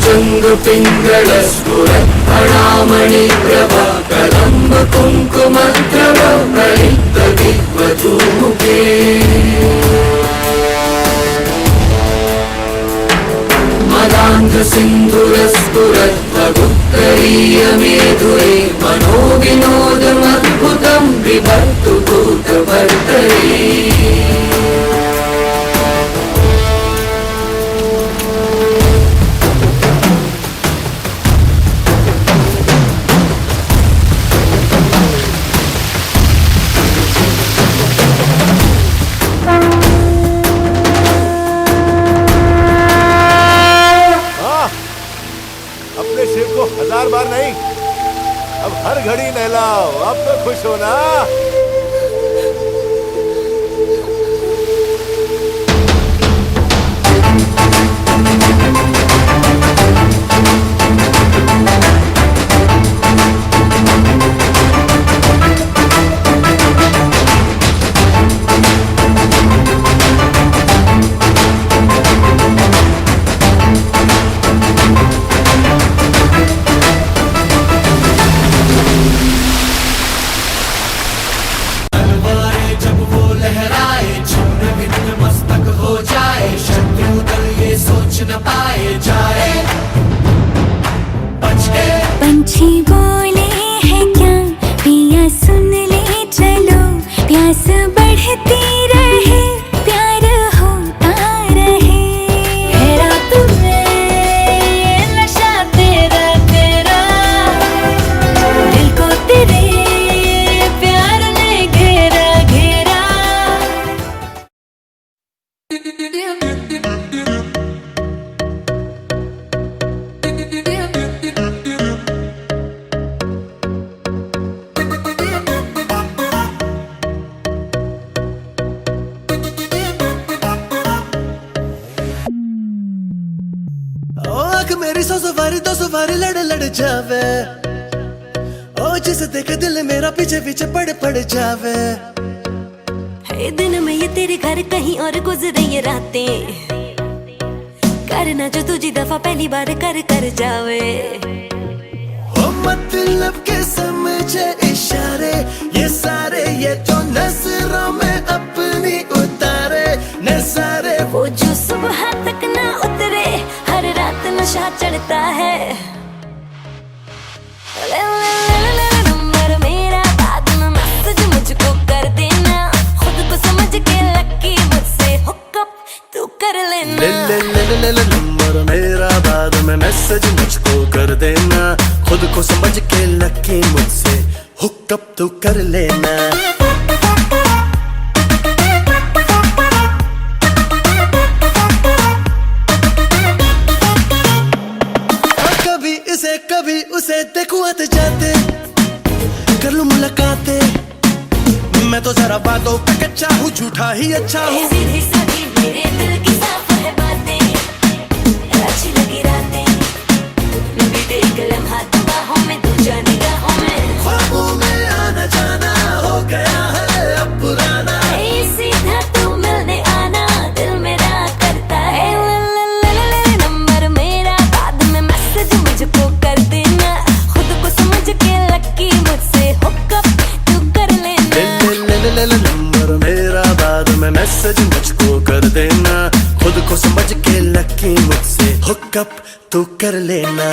भुजंग पिंगल स्फुरणामणि प्रभा कदम्ब कुंकुम द्रव प्रलिप्त दिग्वधूमुखे मदान्ध सिन्धुरस्फुरद्भगुत्तरीय मेधुरे मनोविनोदमद्भुतं बिभर्तु भूतभर्तरे अपने शिव को 1000 बार नहीं, अब हर घड़ी नहलाओ। अब तो खुश हो ना। पंछी बोले हैं क्या पिया सुन ले चलो प्यास बढ़ती रहे प्यार होता रहे है रात में नशा तेरा तेरा दिल को तेरे प्यार ने घेरा घेरा मेरी 100 सवारी 2 सवारी लड़ लड़ जावे ओ जिसे देखे दिल मेरा पीछे पीछे पड़ जावे है दिन में ये तेरे घर कहीं और गुजरे ये रातें करना जो तुझी दफा पहली बार कर जावे ओ मतलब के समझे इशारे ये सारे ये जो नजरों में अपनी उतारे नजारे वो जो सुबह तक ना उतरे हर रात नशा चढ़ता है नंबर मेरा बाद में मैसेज मुझको कर देना खुद को समझ के लकी मुझसे हुकअप तू कर लेना नंबर मेरा बाद में मैसेज मुझको कर देना खुद को समझ के लकी मुझसे हुकअप तू कर लेना कभी उसे देखूं आते जाते कर लूं मुलाकातें मैं तो जरा बातों पे कच्चा हूँ झूठा ही अच्छा हूँ सीधी सादी मेरे दिल की साफ है बातें अच्छी लगी रातें बीते एक लम्हा बाहों में तू जाने निगाहों में ख्वाबों में आना जाना हो गया है अब पुराना सीधा तू मिलने आना दिल मेरा करता है नंबर मेरा बाद में मैसेज मुझको कर देना खुद को समझ के लकी मुझसे हुकअप तू कर लेना नंबर मेरा बाद में मैसेज मुझको कर देना खुद को समझ के लकी मुझसे हुकअप तू कर लेना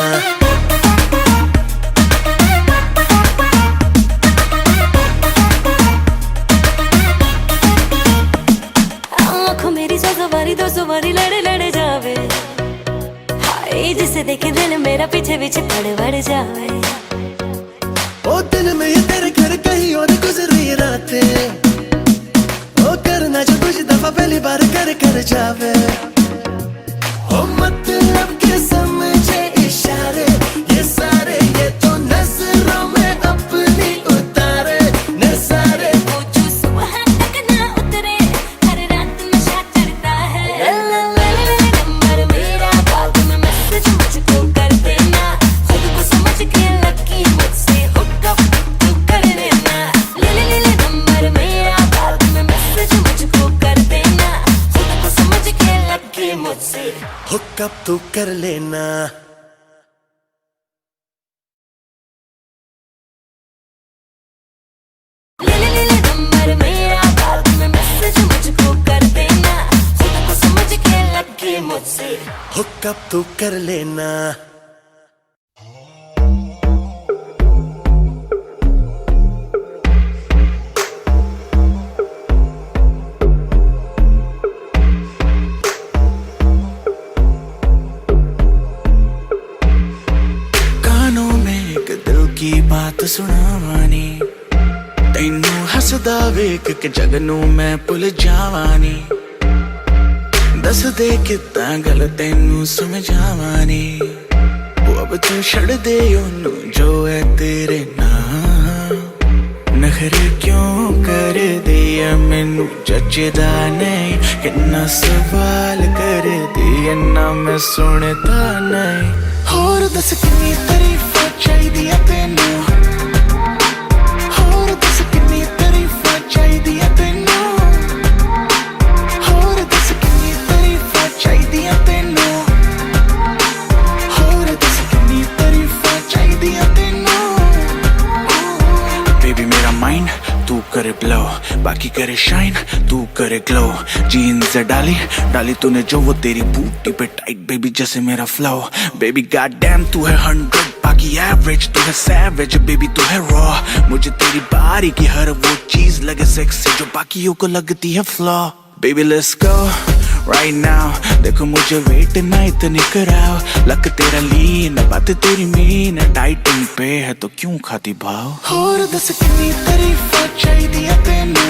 आँखों मेरी 100 सवारी 2 सवारी लड़ जावे हाय जिसे देखे दिल मेरा पीछे पीछे पड़ जावे ओ दिल में ये तेरे घर कहीं और गुजरी रातें ओ करना जो कुछ दफा पहली बार कर जावे ओ मतलब के समझे इशारे ये सारे ये तो नजरों में अपनी उतारे नजारे वो जो सुबह तक ना उतरे हर रात नशा चढ़ता है नंबर मेरा बाद में मैसेज मुझको कर देना खुद को समझ के लकी मुझसे हुकअप तू कर लेना नंबर मेरा बाद में मैसेज मुझको कर देना खुद को समझ के लकी मुझसे हुकअप तू कर लेना हुक्कअप तू कर लेना। कानों में एक दिल की बात सुनावानी, तैनू हसदा वेख के जगनू मैं भुल जावानी। दस दे कितना गल तैनू समझावानी, वो अब तू छड़ दे ओनू जो है तेरे नाम। नखरे क्यों कर दिया मैनू जचदा नहीं, कितना सवाल कर दिया ना मैं सुनता नहीं। होर दस कितनी तारीफां चाहिदियां तैनू, होर दस कितनी तारीफां चाहिदियां तैनू, होर दस कितनी तारीफां चाहिदियां तैनू, होर दस कितनी तारीफां चाहिदियां तैनू। बेबी मेरा माइंड तू करे ब्लो, बाकी करे शाइन तू करे ग्लो। जीन्स डाली डाली तूने जो वो तेरी बूटी पे टाइट बेबी जैसे मेरा फ्लो। बेबी गॉड डैम तू है 100 बाकी एवरेज, तू है सैवेज बेबी तू है रॉ। मुझे तेरी बारी की हर वो चीज लगे सेक्सी जो बाकियों को लगती है flaw. Baby let's go right now, देखो मुझे वेट ना इतनी कराओ। लक तेरा लीन बात तेरी मीन, डाइटिंग पे है तो क्यों खाती भाव। होर दस कितनी तारीफां चाहिदियां तैनू,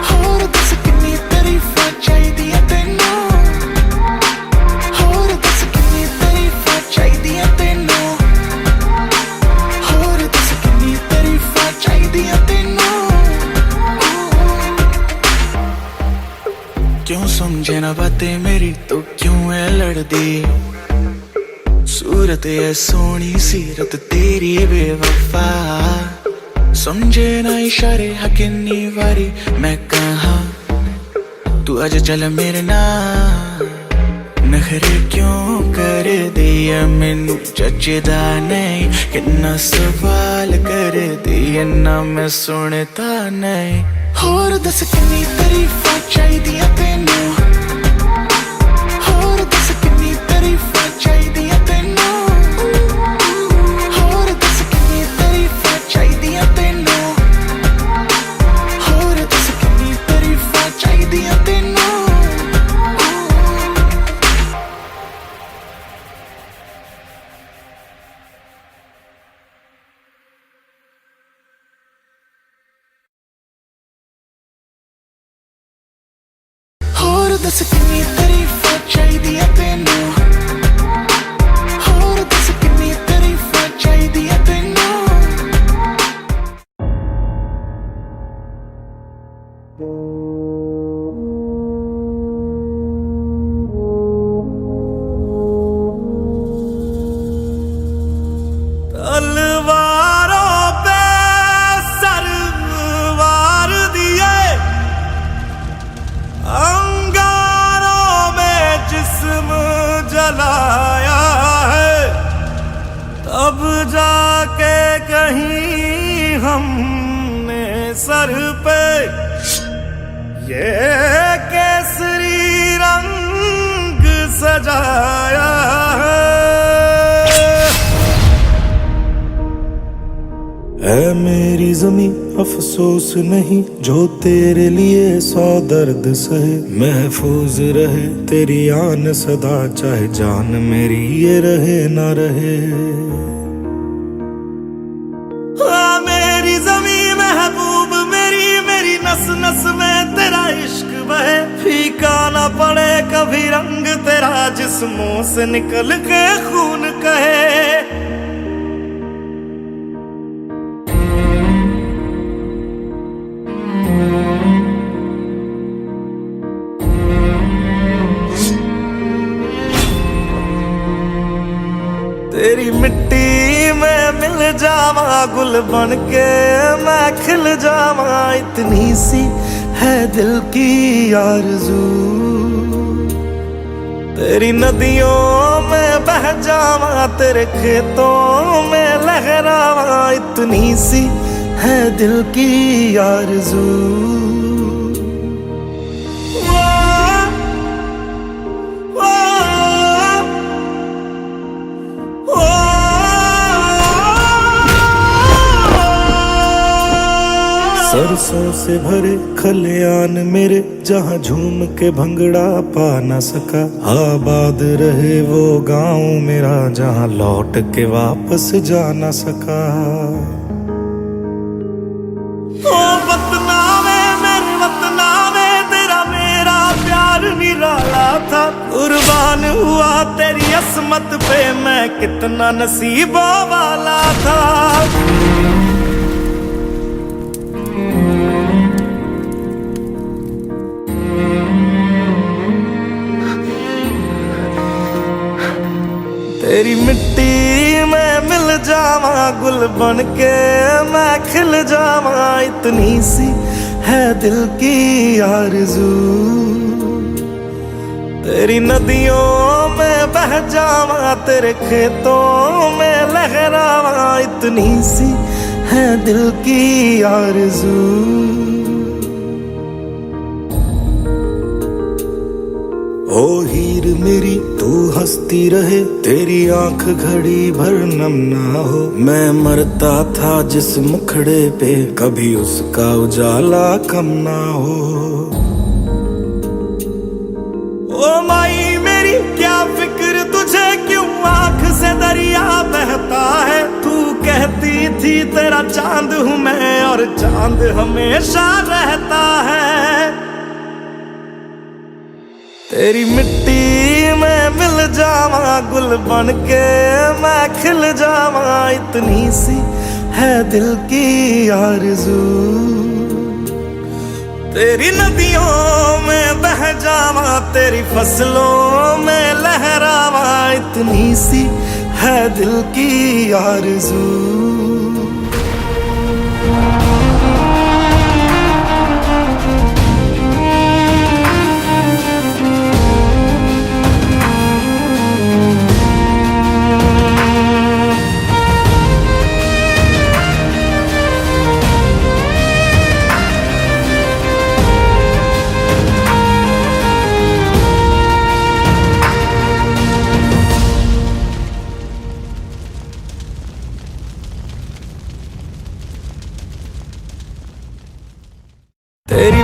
होर दस कितनी तारीफां चाहिदियां तैनू, होर दस कितनी तारीफां चाहिदियां तैनू, होर दस कितनी तारीफां चाहिदियां तैनू। क्यों समझे ना बातें मेरी तो क्यों है लड़दी, सूरत है सोनी सीरत तेरी बेवफा। समझे ना इशारे हकिन्नी वारी मैं कहा, तू आज चल मेरे नाल। नखरे क्यों कर दिया मैनू जचदा नहीं, कितना सवाल कर दिया ना मैं सुनता नहीं। होर दस कितनी तारीफां चाहिदियां तैनू, होर दस कितनी तारीफां चाहिदियां तैनू, होर दस कितनी तारीफां चाहिदियां तैनू, होर दस कितनी तारीफां चाहिदियां तैनू। होर दस कितनी तारीफां चाहिदियां तैनू, होर दस कितनी तारीफां चाहिदियां तैनू। तलवारों पे सरवार दिए, अंगारों में जिस्म जलाया है, तब जाके कहीं हमने सर पे ये केसरी रंग सजाया है। ऐ मेरी ज़मीं अफसोस नहीं जो तेरे लिए 100 दर्द सहे। महफूज रहे तेरी आन सदा, चाहे जान मेरी ये रहे ना रहे। मेरी ज़मीं महबूब मेरी, मेरी नस नस में तेरा इश्क बहे। फीका ना पड़े कभी रंग तेरा, जिस्मों से निकल के खून कहे। तेरी मिट्टी में मिल जावा, गुल बन के मैं खिल जावा। इतनी सी है दिल की आरज़ू, तेरी नदियों में बह जावा, तेरे खेतों में लहरावा। इतनी सी है दिल की आरज़ू। सरसों से भरे खलियान मेरे, जहाँ झूम के भंगड़ा पा न सका। आबाद रहे वो गांव मेरा, जहाँ लौट के वापस जा न सका। ओ वतना वे मेरे वतना वे, तेरा मेरा प्यार निराला था। कुर्बान हुआ तेरी असमत पे, मैं कितना नसीबों वाला था। तेरी मिट्टी में मिल जावा, गुल बन के मैं खिल जावा। इतनी सी है दिल की आरज़ू, तेरी नदियों में बह जावा, तेरे खेतों में लहरावा। इतनी सी है दिल की आरज़ू। ओ हीर मेरी तू हंसती रहे, तेरी आंख घड़ी भर नम ना हो। मैं मरता था जिस मुखड़े पे, कभी उसका उजाला कम ना हो। ओ माई मेरी क्या फिक्र तुझे, क्यों आंख से दरिया बहता है। तू कहती थी तेरा चांद हूँ मैं, और चांद हमेशा रहता है। तेरी मिट्टी में मिल जावा, गुल बन के मैं खिल जावा। इतनी सी है दिल की आरज़ू, तेरी नदियों में बह जावा, तेरी फसलों में लहरावा। इतनी सी है दिल की आरज़ू। तेरी